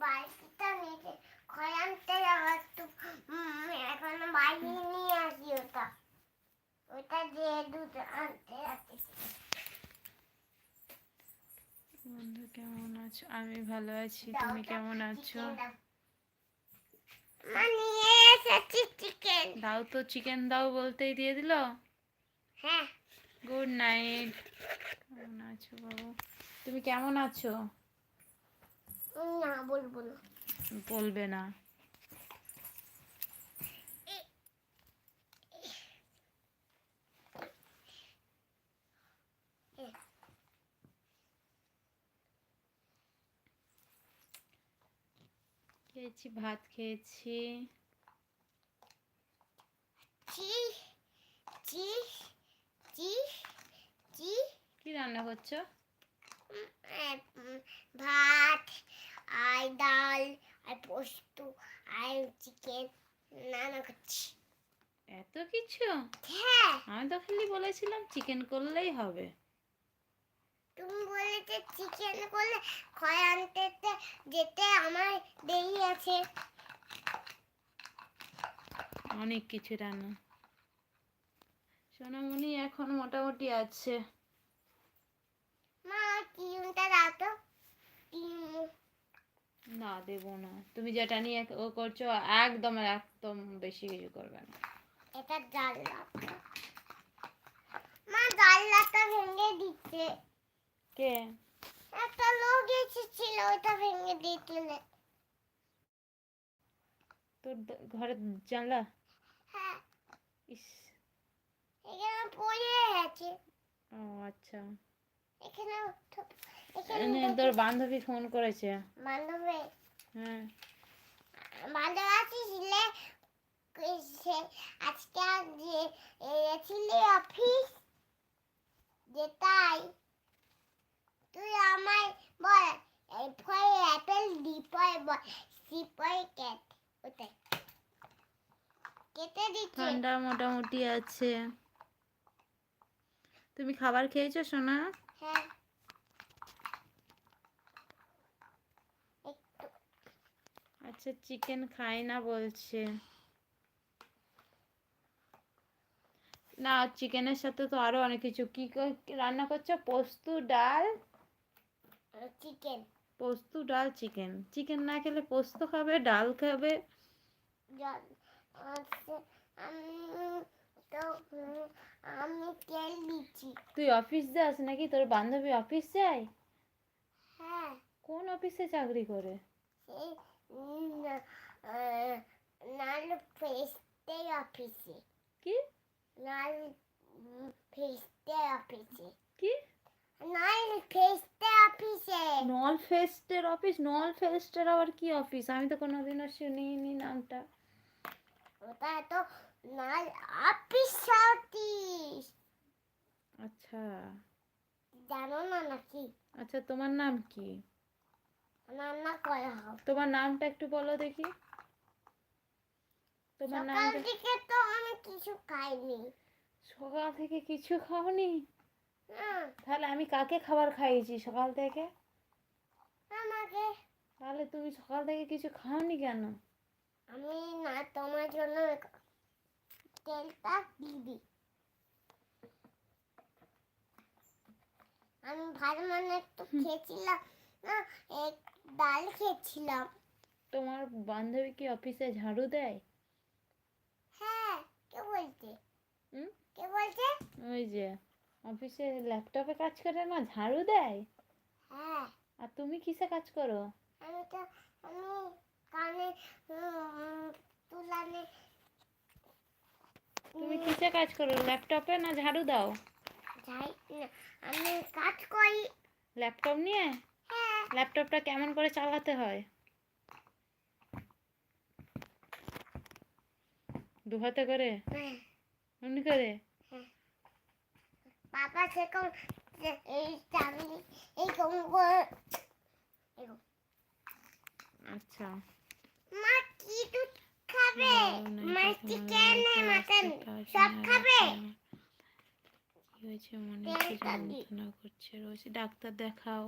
বালতিটা নিচে খয়ানতে যাওয়ার তো এখন বাইরে নিয়ে আসি ওটা দিয়ে দুধ আনতে যাচ্ছি। বন্ধু কেমন আছো? আমি ভালো আছি, তুমি কেমন আছো? দাও তো, চিকেন দাও বলতেই দিয়ে দিল। হ্যাঁ, গুড নাইট। কেমন আছো বাবু? তুমি কেমন আছো? না বলবো না। বলবে না? খেয়েছি, ভাত খেয়েছি। কি রান্না করছো? ভাত আর ডাল আর পোস্ত আর চিকেন রান্না করছি। এত কিছু? হ্যাঁ, আমি তো খালি বলেছিলাম চিকেন করলেই হবে। তুমি বলেছে চিকেন করলে খয় আনতে যেতে আমার দেরি আছে। অনেক কিছু রান্না। সোনামণি এখন মোটামুটি আছে। মা টিউনটা দাও তো। না, দেবো না। তুমি যেটা নিয়ে ও করছো একদম একদম বেশি কিছু করবে না। এটা জানলা। মা জানলাটা ভেঙে দিচ্ছে। কে? একটা লোক এসেছিল, ওটা ভেঙে দিয়েছিল। তোর ঘরের জানলা? হ্যাঁ, ইস। এখানে পড়ে আছে। ও আচ্ছা। এখানে তোর বান্ধবী ফোন করেছে। বান্ধবী? হ্যাঁ। বান্ধবী আসছিলে আজকে ছিলে অফিস যেটাই তুই আমায় বল এই ফল অ্যাপেল ডি পয় বল সি পয় ক্যাট ওটাই কেটে দিচ্ছে। ঠান্ডা মোটামুটি আছে। তুমি খাবার খেয়েছো সোনা? হ্যাঁ, আচ্ছা, চিকেন খাই না বলছে না। চিকেনের সাথে তো আরো অনেক কিছু। কি রান্না করছো? পোস্ত ডাল চিকেন। পোস্ত ডাল চিকেন। চিকেন না খেলে পোস্ত খাবে, ডাল খাবে। আমি তেল দিচ্ছি। তুই অফিস যাস নাকি? তোর বান্ধবী অফিস যায়? হ্যাঁ। কোন অফিসে চাকরি করে? নাল ফেস্টে অফিসে। কি? নাল ফেস্টে অফিসে। কি? নাল ফেস্টে অফিসে। নল ফেস্টের অফিস? নল ফেস্টের আবার কি অফিস? আমি তো কোনোদিনও শুনিনি নামটা। ওটা তো নাল অফিস অফিস। আচ্ছা, জানো না নাকি? আচ্ছা, তোমার নাম কি? রান্না করা হোক। তোমার নামটা একটু বলো দেখি। তোমার সকাল নামটা? থেকে তো আমি কিছু খাইনি। সকাল থেকে কিছু খাওনি? না, তাহলে আমি কাকে খাবার খাইয়েছি সকাল থেকে? আমাকে। তাহলে তুমি সকাল থেকে কিছু খাওনি কেন? আমি না তোমার জন্য তেলটা দিবি। আমি ভাত মানে একটু খেয়েছিলাম না, এক ডাল খেয়েছিলাম। তোমার বান্ধবী কি অফিসে ঝাড়ু দেয়? হ্যাঁ, কে বলছে? হুম? কে বলছে? ওই যে অফিসে ল্যাপটপে কাজ করে না, ঝাড়ু দেয়। হ্যাঁ। আর তুমি কিসে কাজ করো? আমি কানে তুলানে। তুমি কিসে কাজ করো? ল্যাপটপে না ঝাড়ু দাও? যাই না, আমি কাজ করি। ল্যাপটপ নিয়ে? হ্যাঁ। ল্যাপটপটা কেমন করে চালাতে হয়? দু হাতে করে? এমনি করে? বাবা সেরকম এই চাবি এই আচ্ছা। মা কি দুধ খাবে? মা চিকেন মাটন সব খাবে? কি হয়েছে? মনে হচ্ছে যন্ত্রণা করছে। রোজ ডাক্তার দেখাও।